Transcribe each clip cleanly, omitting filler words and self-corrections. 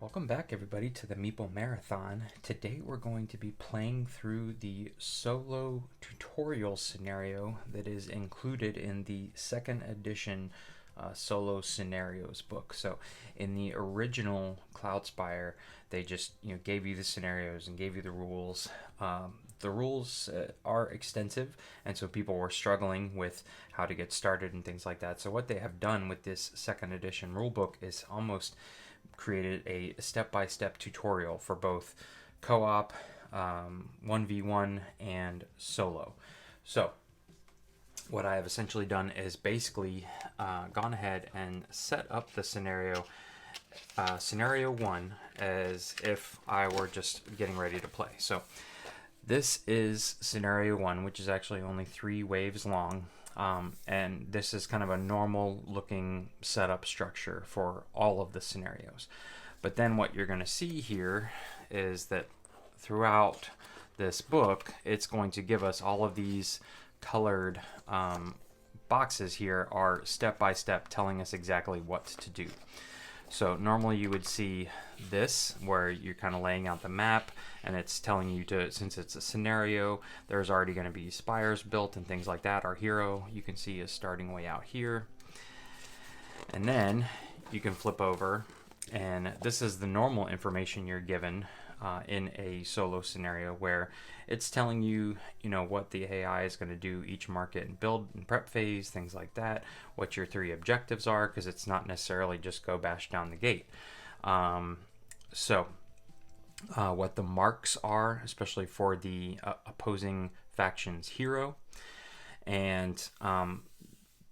Welcome back, everybody, to the Meeple Marathon. Today we're going to be playing through the solo tutorial scenario that is included in the second edition solo scenarios book. So in the original Cloudspire, they just gave you the scenarios and gave you the rules. The rules are extensive, and so people were struggling with how to get started and things like that. So what they have done with this second edition rulebook is almost created a step-by-step tutorial for both co-op, 1v1, and solo. So what I have essentially done is basically gone ahead and set up the scenario 1 as if I were just getting ready to play. So this is scenario 1, which is actually only 3 waves long. And this is kind of a normal looking setup structure for all of the scenarios. But then what you're going to see here is that throughout this book, it's going to give us all of these colored boxes here are step by step telling us exactly what to do. So normally you would see this where you're kind of laying out the map and it's telling you to, since it's a scenario, there's already going to be spires built and things like that. Our hero, you can see, is starting way out here. And then you can flip over, and this is the normal information you're given in a solo scenario, where it's telling you, what the AI is going to do each market and build and prep phase, things like that, what your 3 objectives are, because it's not necessarily just go bash down the gate. What the marks are, especially for the opposing faction's hero. And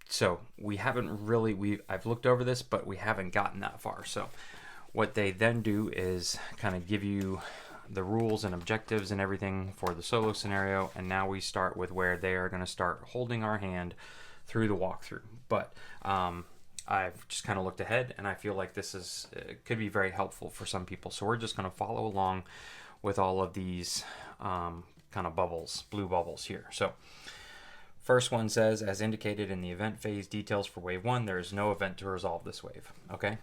so we haven't really, I've looked over this, but we haven't gotten that far. So what they then do is kind of give you the rules and objectives and everything for the solo scenario, and now we start with where they are going to start holding our hand through the walkthrough. But I've just kind of looked ahead, and I feel like this is could be very helpful for some people. So we're just going to follow along with all of these kind of bubbles, blue bubbles here. So first one says, as indicated in the event phase details for wave 1, there is no event to resolve this wave. Okay.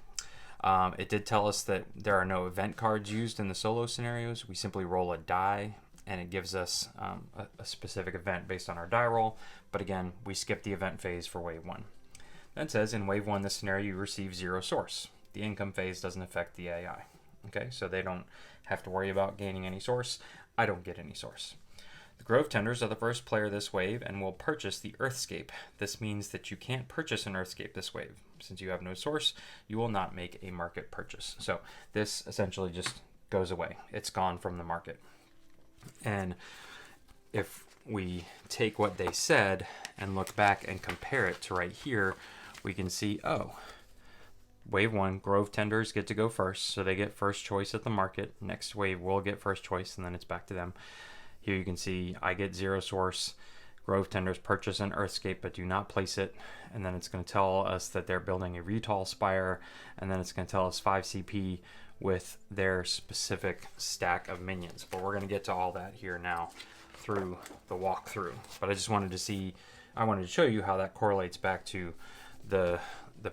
It did tell us that there are no event cards used in the solo scenarios. We simply roll a die, and it gives us a specific event based on our die roll. But again, we skip the event phase for wave 1. Then it says, in wave 1, the scenario, you receive 0 source. The income phase doesn't affect the AI. Okay, so they don't have to worry about gaining any source. I don't get any source. The Grove Tenders are the first player this wave and will purchase the earthscape. This means that you can't purchase an earthscape this wave. Since you have no source, you will not make a market purchase. So this essentially just goes away. It's gone from the market. And if we take what they said and look back and compare it to right here, we can see, wave 1, Grove Tenders get to go first, so they get first choice at the market. Next wave will get first choice, and then it's back to them. Here you can see I get 0 source. Grove Tenders purchase an earthscape but do not place it, and then it's going to tell us that they're building a retall spire, and then it's going to tell us 5 CP with their specific stack of minions. But we're going to get to all that here now through the walkthrough. But I just wanted to show you how that correlates back to the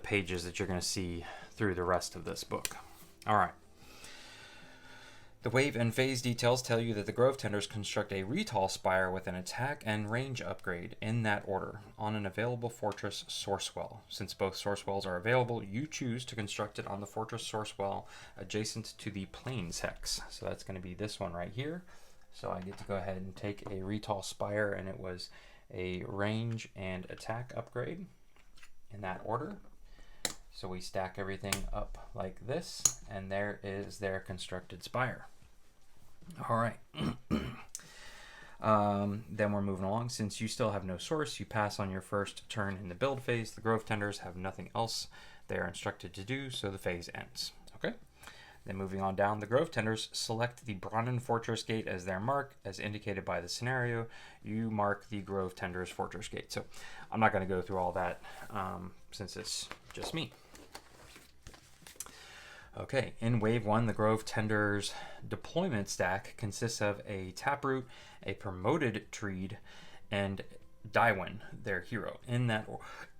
pages that you're going to see through the rest of this book. All right. The wave and phase details tell you that the Grove Tenders construct a retall spire with an attack and range upgrade in that order on an available fortress source well. Since both source wells are available, you choose to construct it on the fortress source well adjacent to the plains hex. So that's going to be this one right here. So I get to go ahead and take a retall spire, and it was a range and attack upgrade in that order. So we stack everything up like this, and there is their constructed spire. All right. Then we're moving along. Since you still have no source, you pass on your first turn in the build phase. The Grove Tenders have nothing else they are instructed to do, so the phase ends. Okay. Then moving on down, the Grove Tenders select the Bronnen Fortress Gate as their mark, as indicated by the scenario. You mark the Grove Tenders Fortress Gate. So I'm not going to go through all that since it's just me. Okay, in wave 1, the Grove Tenders deployment stack consists of a taproot, a promoted treed, and Daiwin, their hero, in that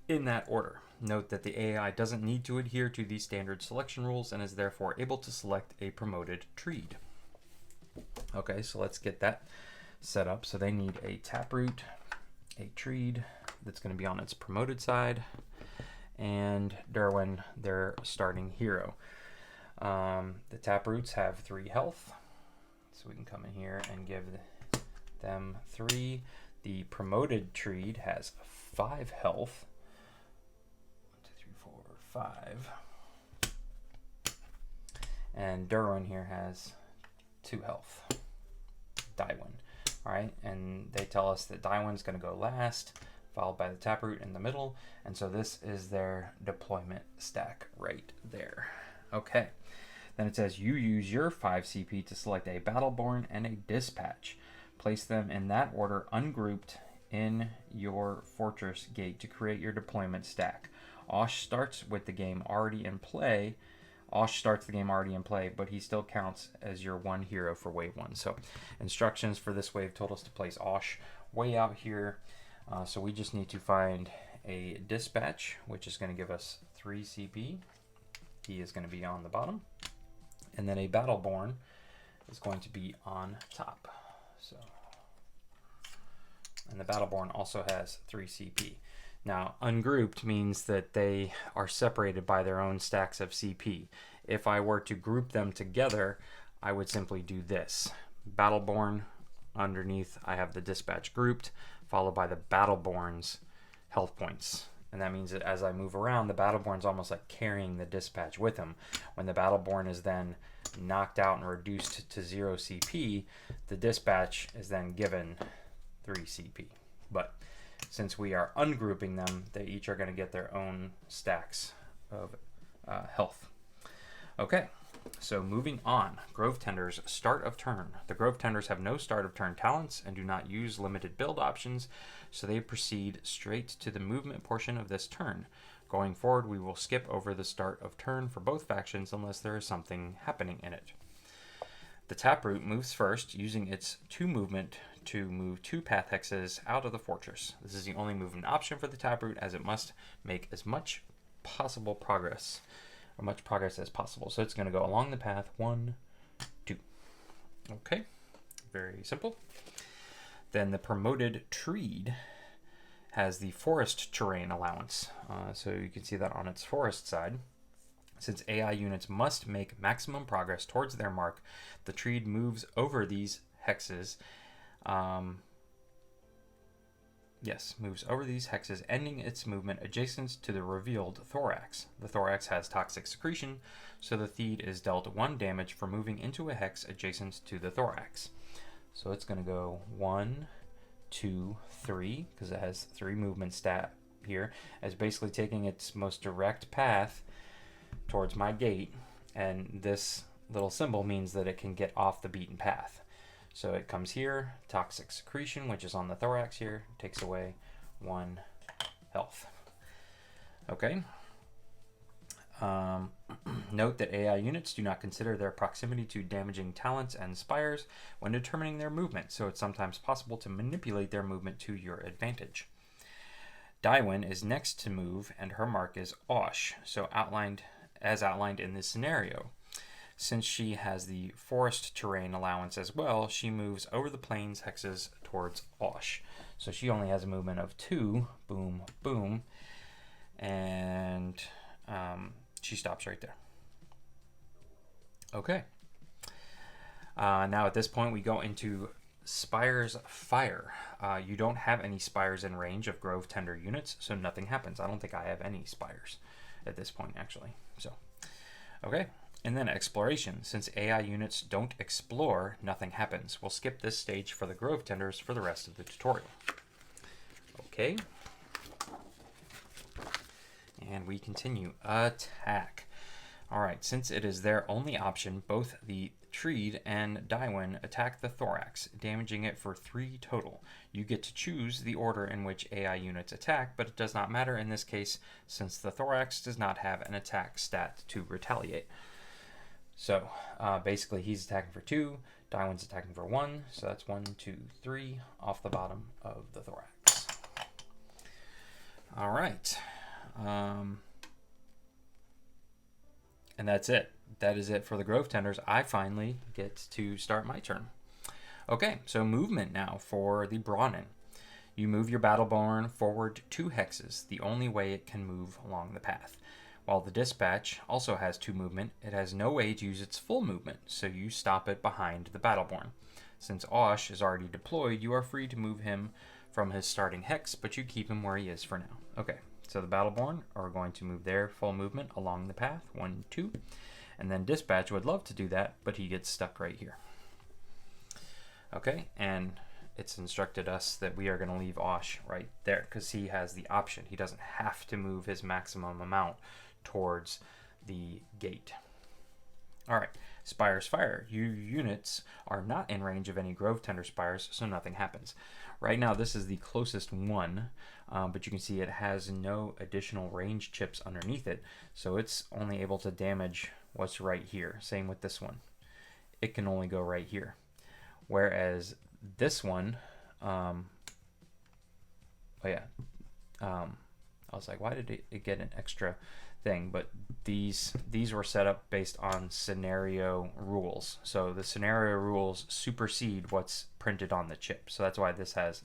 in that order. Note that the AI doesn't need to adhere to these standard selection rules and is therefore able to select a promoted treed. Okay, so let's get that set up. So they need a taproot, a treed that's going to be on its promoted side, and Derwin, their starting hero. The taproots have 3 health, so we can come in here and give them 3. The promoted treed has 5 health. 1, 2, 3, 4, 5. And Derwin here has 2 health. Dywin. Alright, and they tell us that Dywin's going to go last, followed by the taproot in the middle, and so this is their deployment stack right there. Okay, then it says you use your 5 CP to select a battleborn and a dispatch. Place them in that order ungrouped in your fortress gate to create your deployment stack. Osh starts with the game already in play. Osh starts the game already in play, but he still counts as your 1 hero for wave 1. So instructions for this wave told us to place Osh way out here. So we just need to find a dispatch, which is going to give us 3 CP. He is going to be on the bottom. And then a battleborn is going to be on top. So, and the battleborn also has 3 CP. Now, ungrouped means that they are separated by their own stacks of CP. If I were to group them together, I would simply do this. Battleborn, underneath I have the dispatch grouped, followed by the battleborn's health points. And that means that as I move around, the battleborn's almost like carrying the dispatch with him. When the battleborn is then knocked out and reduced to 0 CP, the dispatch is then given 3 CP. But since we are ungrouping them, they each are going to get their own stacks of health. Okay, so moving on. Grove Tenders, start of turn. The Grove Tenders have no start of turn talents and do not use limited build options, so they proceed straight to the movement portion of this turn. Going forward, we will skip over the start of turn for both factions unless there is something happening in it. The Taproot moves first, using its 2 movement to move 2 path hexes out of the fortress. This is the only movement option for the Taproot, as it must make as much progress as possible. So it's going to go along the path 1, 2. Okay, very simple. Then the promoted treed has the forest terrain allowance. So you can see that on its forest side. Since AI units must make maximum progress towards their mark, the treed moves over these hexes. Moves over these hexes, ending its movement adjacent to the revealed thorax. The thorax has toxic secretion, so the Theed is dealt 1 damage for moving into a hex adjacent to the thorax. So it's going to go 1, 2, 3, because it has 3 movement stat here. It's basically taking its most direct path towards my gate, and this little symbol means that it can get off the beaten path. So it comes here, toxic secretion, which is on the thorax here, takes away 1 health. Okay. Note that AI units do not consider their proximity to damaging talents and spires when determining their movement, so it's sometimes possible to manipulate their movement to your advantage. Dywin is next to move, and her mark is Osh, so outlined in this scenario. Since she has the forest terrain allowance as well, she moves over the plains hexes towards Osh. So she only has a movement of 2, boom, boom, and she stops right there. Okay. Now at this point we go into Spire's Fire. You don't have any spires in range of Grove Tender units, so nothing happens. I don't think I have any spires at this point, actually. So, okay. And then Exploration. Since AI units don't explore, nothing happens. We'll skip this stage for the Grove Tenders for the rest of the tutorial. Okay. And we continue. Attack. Alright, since it is their only option, both the Treed and Dywin attack the thorax, damaging it for 3 total. You get to choose the order in which AI units attack, but it does not matter in this case since the thorax does not have an attack stat to retaliate. So basically he's attacking for 2, Dywin's attacking for 1, so that's 1, 2, 3 off the bottom of the thorax. Alright, And that's it. That is it for the Grove Tenders. I finally get to start my turn. Okay, so movement now for the Bronnen. You move your battleborn forward 2 hexes, the only way it can move along the path. While the dispatch also has 2 movement, it has no way to use its full movement, so you stop it behind the battleborn. Since Osh is already deployed, you are free to move him from his starting hex, but you keep him where he is for now. Okay, so the battleborn are going to move their full movement along the path, 1, 2. And then dispatch would love to do that, but he gets stuck right here. Okay, and it's instructed us that we are going to leave Osh right there because he has the option. He doesn't have to move his maximum amount towards the gate. All right, Spire's Fire. You units are not in range of any Grove Tender Spires, so nothing happens. Right now, this is the closest one, but you can see it has no additional range chips underneath it, so it's only able to damage what's right here. Same with this one. It can only go right here. Whereas this one, I was like, why did it get an extra thing? But these were set up based on scenario rules. So the scenario rules supersede what's printed on the chip. So that's why this has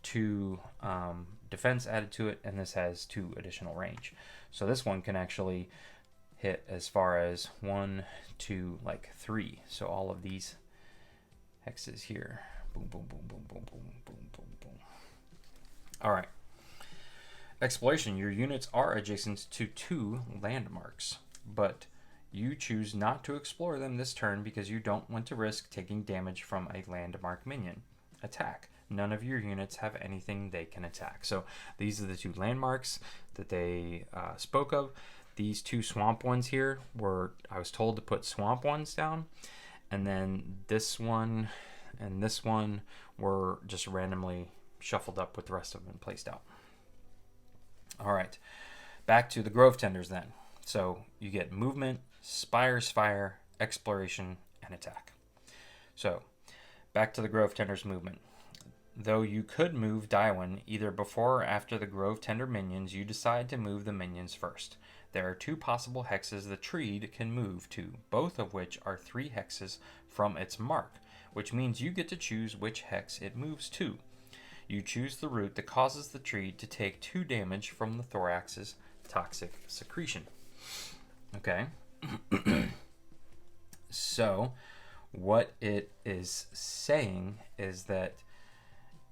2 defense added to it, and this has 2 additional range. So this one can actually hit as far as 1, 2, like 3. So all of these hexes here. Boom, boom, boom, boom, boom, boom, boom, boom, boom. All right. Exploration. Your units are adjacent to 2 landmarks, but you choose not to explore them this turn because you don't want to risk taking damage from a landmark minion. Attack. None of your units have anything they can attack. So these are the 2 landmarks that they spoke of. These 2 swamp ones here were, I was told to put swamp ones down, and then this one and this one were just randomly shuffled up with the rest of them placed out. All right, back to the Grove Tenders then. So you get movement, Spire's Fire, exploration, and attack. So back to the Grove Tenders movement. Though you could move Daiwen either before or after the Grove Tender minions, you decide to move the minions first. There are 2 possible hexes the tree can move to, both of which are 3 hexes from its mark, which means you get to choose which hex it moves to. You choose the route that causes the tree to take 2 damage from the thorax's toxic secretion. Okay. So what it is saying is that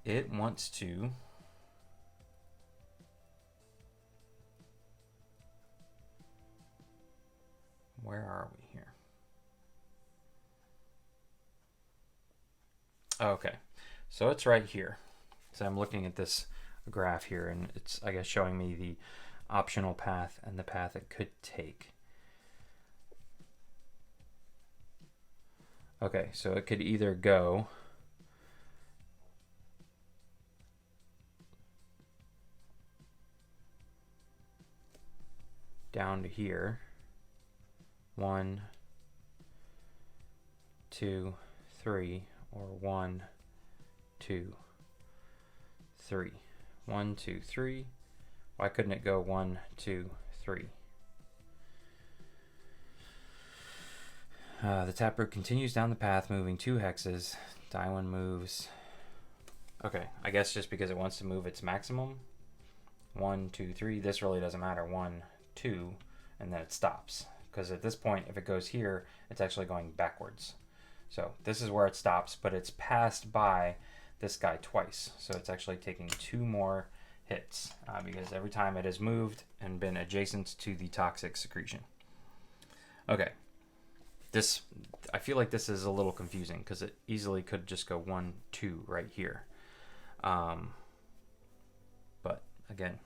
it wants to where are we here? Okay, so it's right here. So I'm looking at this graph here, and it's, I guess, showing me the optional path and the path it could take. Okay, so it could either go down to here. 1, 2, 3, or 1, 2, 3. 1, 2, 3. Why couldn't it go 1, 2, 3? The taproot continues down the path, moving 2 hexes. Daiwen moves. Okay, I guess just because it wants to move its maximum. 1, 2, 3. This really doesn't matter. 1, 2, and then it stops. Because at this point, if it goes here, it's actually going backwards. So this is where it stops, but it's passed by this guy twice. So it's actually taking 2 more hits because every time it has moved and been adjacent to the toxic secretion. Okay. This, I feel like this is a little confusing because it easily could just go 1, 2 right here. But again,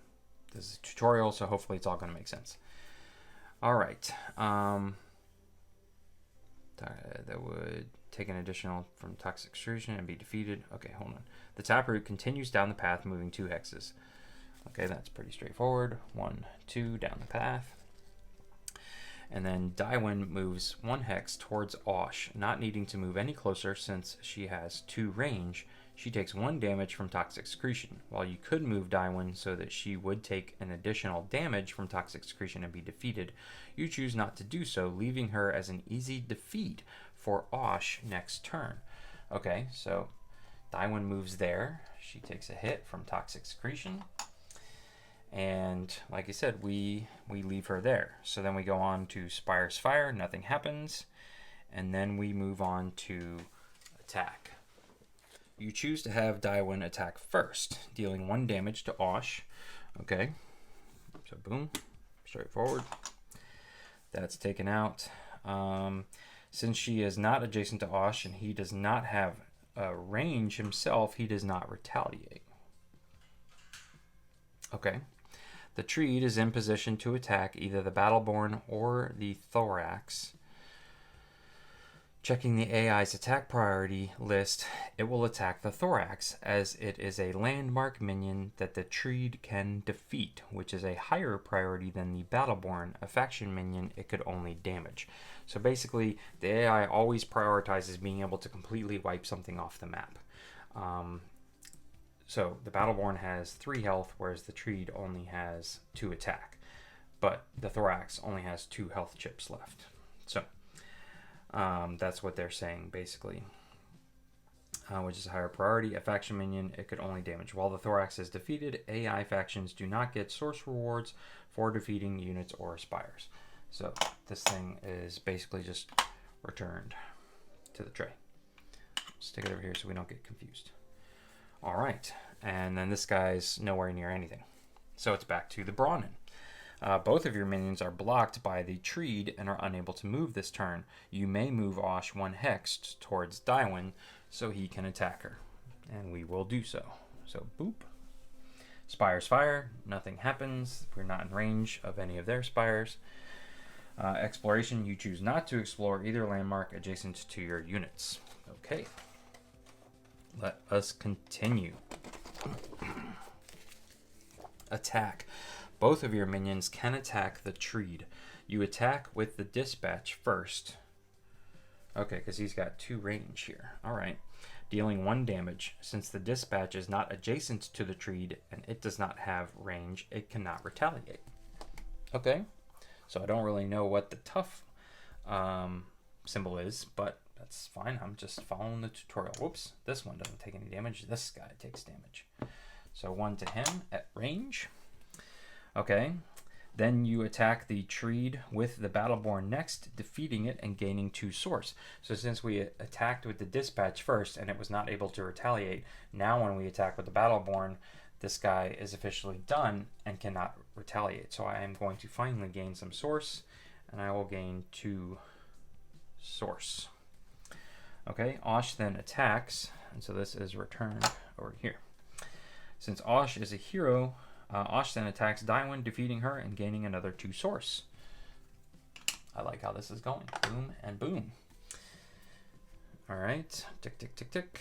this is a tutorial, so hopefully it's all going to make sense. All right. That would take an additional from toxic extrusion and be defeated. Okay, hold on. The taproot continues down the path, moving 2 hexes. Okay, that's pretty straightforward. 1, 2 down the path. And then Daiwen moves 1 hex towards Osh, not needing to move any closer since she has 2 range. She takes 1 damage from toxic secretion. While you could move Daiwen so that she would take an additional damage from toxic secretion and be defeated, you choose not to do so, leaving her as an easy defeat for Osh next turn. Okay, so Daiwen moves there. She takes a hit from toxic secretion. And like I said, we leave her there. So then we go on to Spire's Fire. Nothing happens. And then we move on to attack. You choose to have Daiwen attack first, dealing 1 damage to Osh. Okay, so boom, straightforward. That's taken out. Since she is not adjacent to Osh and he does not have a range himself, he does not retaliate. Okay. The Treed is in position to attack either the battleborn or the thorax. Checking the AI's attack priority list, it will attack the thorax as it is a landmark minion that the Treed can defeat, which is a higher priority than the battleborn, a faction minion it could only damage. So basically, the AI always prioritizes being able to completely wipe something off the map. So the battleborn has 3 health, whereas the Treed only has 2 attack. But the thorax only has 2 health chips left. So that's what they're saying, basically. Which is a higher priority. A faction minion, it could only damage. While the thorax is defeated, AI factions do not get source rewards for defeating units or spires. So this thing is basically just returned to the tray. Stick it over here so we don't get confused. All right, and then this guy's nowhere near anything. So it's back to the bronnen. Both of your minions are blocked by the Treed and are unable to move this turn. You may move Osh 1 hex towards Daiwen so he can attack her, and we will do so. So boop. Spire's Fire, nothing happens. We're not in range of any of their spires. Exploration, you choose not to explore either landmark adjacent to your units. Okay. Let us continue. Attack. Both of your minions can attack the Treed. You attack with the dispatch first. Okay, because he's got 2 range here. Alright. Dealing 1 damage. Since the dispatch is not adjacent to the Treed and it does not have range, it cannot retaliate. Okay. So I don't really know what the tough symbol is, but that's fine. I'm just following the tutorial. Whoops. This one doesn't take any damage. This guy takes damage. So 1 to him at range. Okay. Then you attack the Treed with the battleborn next, defeating it and gaining 2 source. So since we attacked with the dispatch first and it was not able to retaliate, now when we attack with the battleborn, this guy is officially done and cannot retaliate. So I am going to finally gain some source, and I will gain 2 source. Okay, Osh then attacks, and so this is returned over here. Since Osh is a hero, Osh then attacks Daiwen, defeating her and gaining another 2 source. I like how this is going. Boom and boom. All right, tick, tick, tick, tick.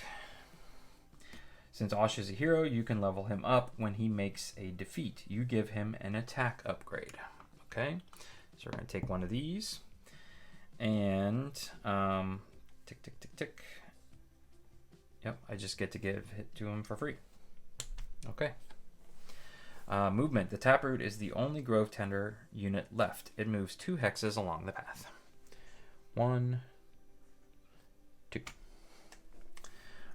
Since Osh is a hero, you can level him up when he makes a defeat. You give him an attack upgrade. Okay, so we're going to take one of these. And tick, tick, tick, tick. Yep, I just get to give it to him for free. Okay. Movement. The Taproot is the only Grove Tender unit left. It moves 2 hexes along the path. 1, 2.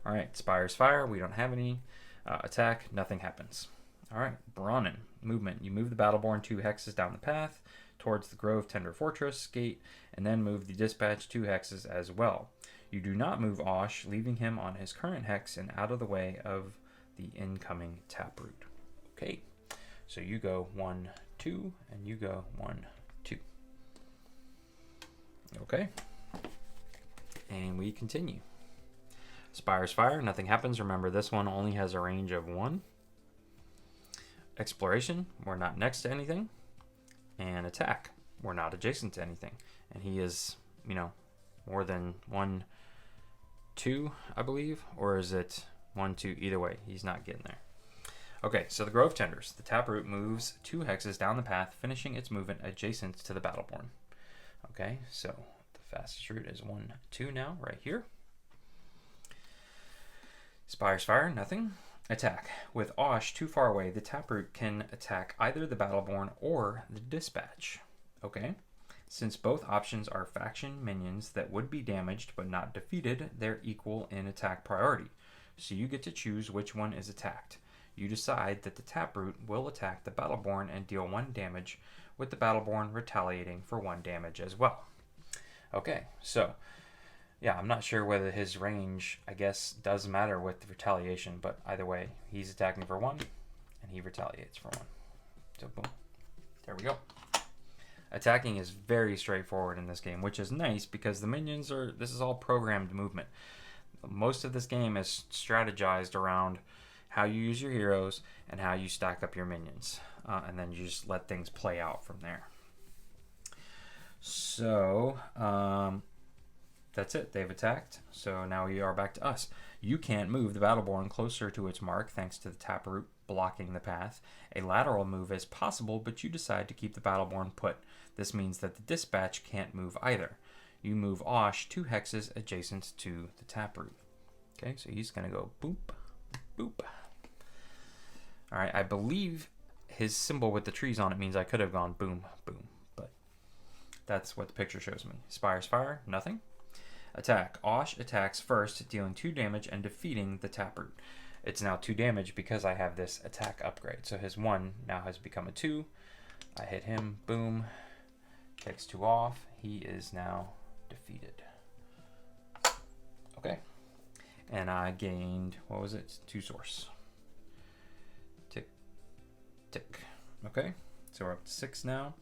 Alright, Spire's Fire. We don't have any. Attack. Nothing happens. Alright, bronnen. Movement. You move the battleborn 2 hexes down the path towards the Grove Tender Fortress gate, and then move the dispatch 2 hexes as well. You do not move Osh, leaving him on his current hex and out of the way of the incoming Taproot. Okay, so you go 1, 2, and you go 1, 2. Okay, and we continue. Spire's Fire, nothing happens. Remember, this one only has a range of 1. Exploration, we're not next to anything. And attack, we're not adjacent to anything. And he is, you know, more than 1, 2, I believe. Or is it 1, 2? Either way, he's not getting there. Okay, so the Grove Tenders. The Taproot moves 2 hexes down the path, finishing its movement adjacent to the battleborn. Okay, so the fastest route is 1, 2 now, right here. Spire's fire, nothing. Attack. With Osh too far away, the taproot can attack either the battleborn or the dispatch. Okay. Since both options are faction minions that would be damaged but not defeated, they're equal in attack priority. So you get to choose which one is attacked. You decide that the taproot will attack the battleborn and deal 1 damage, with the battleborn retaliating for 1 damage as well. Okay, so yeah, I'm not sure whether his range, I guess, does matter with the retaliation, but either way, he's attacking for 1 and he retaliates for 1. So boom, there we go. Attacking is very straightforward in this game, which is nice because the minions this is all programmed movement. Most of this game is strategized around how you use your heroes and how you stack up your minions. And then you just let things play out from there. So, that's it. They've attacked. So now we are back to us. You can't move the battleborn closer to its mark thanks to the taproot blocking the path. A lateral move is possible, but you decide to keep the battleborn put. This means that the dispatch can't move either. You move Osh 2 hexes adjacent to the taproot. Okay, so he's going to go boop, boop. All right, I believe his symbol with the trees on it means I could have gone boom, boom, but that's what the picture shows me. Spire's fire, nothing. Attack. Osh attacks first, dealing 2 damage and defeating the taproot. It's now 2 damage because I have this attack upgrade. So his 1 now has become a 2. I hit him, boom, takes 2 off. He is now defeated. Okay. And I gained, what was it? 2 source. Tick, tick. Okay, so we're up to 6 now.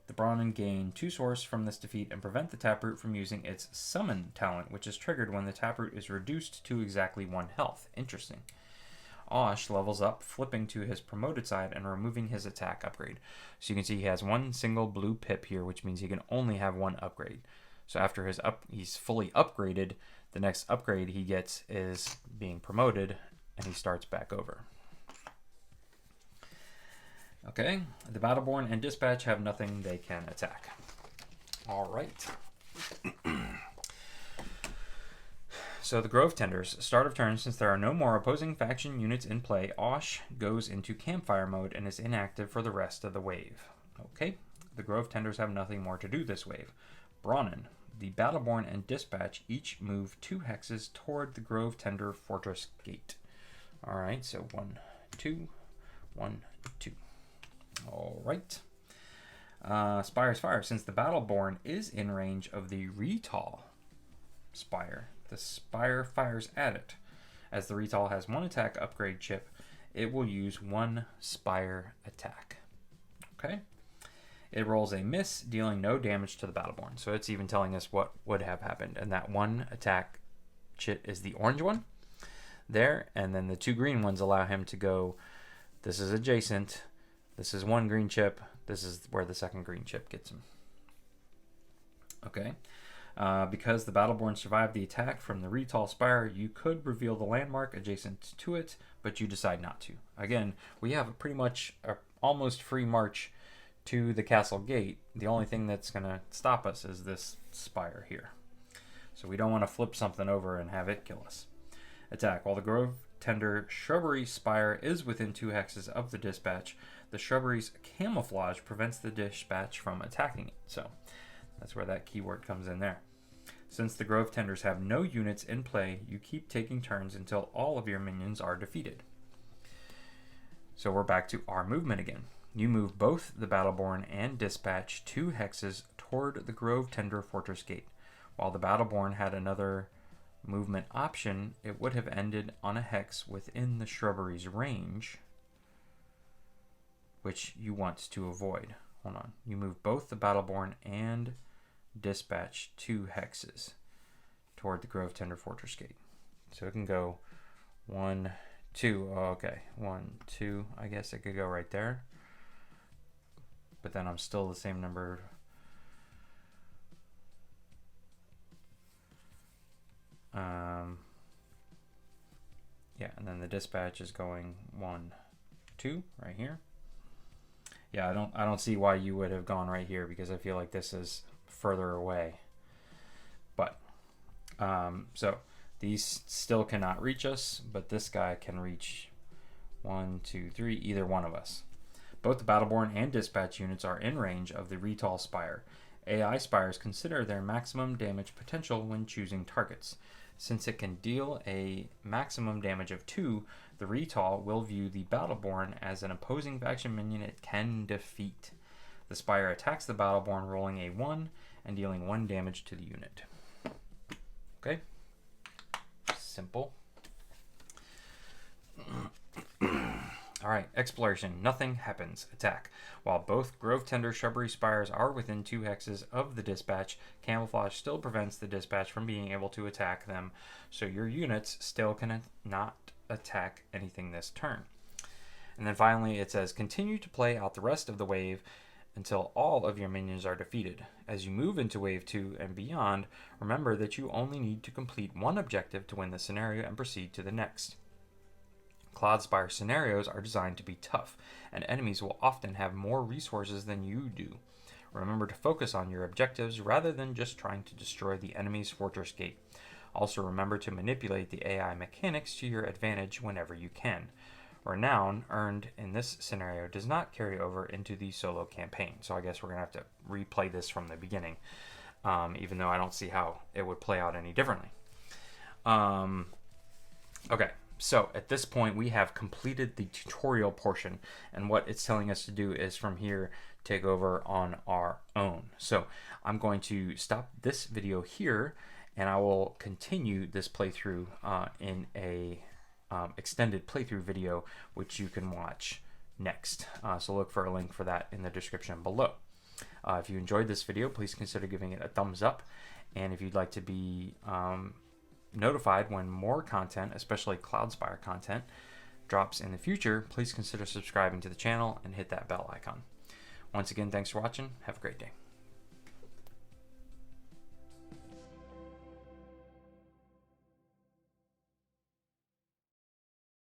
The bronnen gain 2 source from this defeat and prevent the taproot from using its summon talent, which is triggered when the taproot is reduced to exactly 1 health. Interesting. Osh levels up, flipping to his promoted side and removing his attack upgrade. So you can see he has 1 single blue pip here, which means he can only have 1 upgrade. So after he's fully upgraded, the next upgrade he gets is being promoted, and he starts back over. Okay, the battleborn and dispatch have nothing they can attack. All right. So the Grove Tenders, start of turn, since there are no more opposing faction units in play, Osh goes into campfire mode and is inactive for the rest of the wave. Okay, the Grove Tenders have nothing more to do this wave. Bronnen, the battleborn and dispatch each move 2 hexes toward the Grove Tender Fortress Gate. All right, so 1, 2, 1, 2. All right. Spire's fire, since the battleborn is in range of the Retall Spire, the Spire fires at it. As the Retall has 1 attack upgrade chip, it will use 1 Spire attack. Okay. It rolls a miss, dealing no damage to the battleborn. So it's even telling us what would have happened. And that 1 attack chip is the orange one there. And then the 2 green ones allow him to go, this is adjacent, this is 1 green chip, this is where the 2nd green chip gets him. Okay. Because the battleborn survived the attack from the Retall Spire, you could reveal the landmark adjacent to it, but you decide not to. Again, we have pretty much a almost free march to the castle gate. The only thing that's going to stop us is this spire here. So we don't want to flip something over and have it kill us. Attack. While the Grove Tender Shrubbery Spire is within 2 hexes of the dispatch, the shrubbery's camouflage prevents the dispatch from attacking it. So that's where that keyword comes in there. Since the Grove Tenders have no units in play, you keep taking turns until all of your minions are defeated. So we're back to our movement again. You move both the battleborn and dispatch 2 hexes toward the Grove Tender Fortress Gate. While the battleborn had another movement option, it would have ended on a hex within the shrubbery's range, which you want to avoid. Hold on. You move both the battleborn and dispatch 2 hexes toward the Grove Tender Fortress Gate. So it can go 1, 2. Oh, okay. 1, 2. I guess it could go right there. But then I'm still the same number. Yeah, and then the dispatch is going 1, 2 right here. Yeah, I don't see why you would have gone right here, because I feel like this is further away. But so These still cannot reach us, but this guy can reach 1, 2, 3, either one of us. Both the battleborn and dispatch units are in range of the Retail Spire. AI Spires consider their maximum damage potential when choosing targets. Since it can deal a maximum damage of 2, the Retail will view the battleborn as an opposing faction minion it can defeat. The Spire attacks the battleborn, rolling a 1 and dealing 1 damage to the unit. Okay? Simple. Alright, exploration. Nothing happens. Attack. While both Grove Tender Shrubbery Spires are within 2 hexes of the dispatch, camouflage still prevents the dispatch from being able to attack them, so your units still cannot attack anything this turn. And then finally it says, continue to play out the rest of the wave until all of your minions are defeated. As you move into Wave 2 and beyond, remember that you only need to complete one objective to win the scenario and proceed to the next. Cloudspire scenarios are designed to be tough, and enemies will often have more resources than you do. Remember to focus on your objectives rather than just trying to destroy the enemy's fortress gate. Also remember to manipulate the AI mechanics to your advantage whenever you can. Renown earned in this scenario does not carry over into the solo campaign, so I guess we're going to have to replay this from the beginning, even though I don't see how it would play out any differently. Okay, so at this point we have completed the tutorial portion, and what it's telling us to do is from here take over on our own. So I'm going to stop this video here, and I will continue this playthrough in a extended playthrough video, which you can watch next. So look for a link for that in the description below. If you enjoyed this video, please consider giving it a thumbs up. And if you'd like to be notified when more content, especially Cloudspire content, drops in the future, please consider subscribing to the channel and hit that bell icon. Once again, thanks for watching. Have a great day.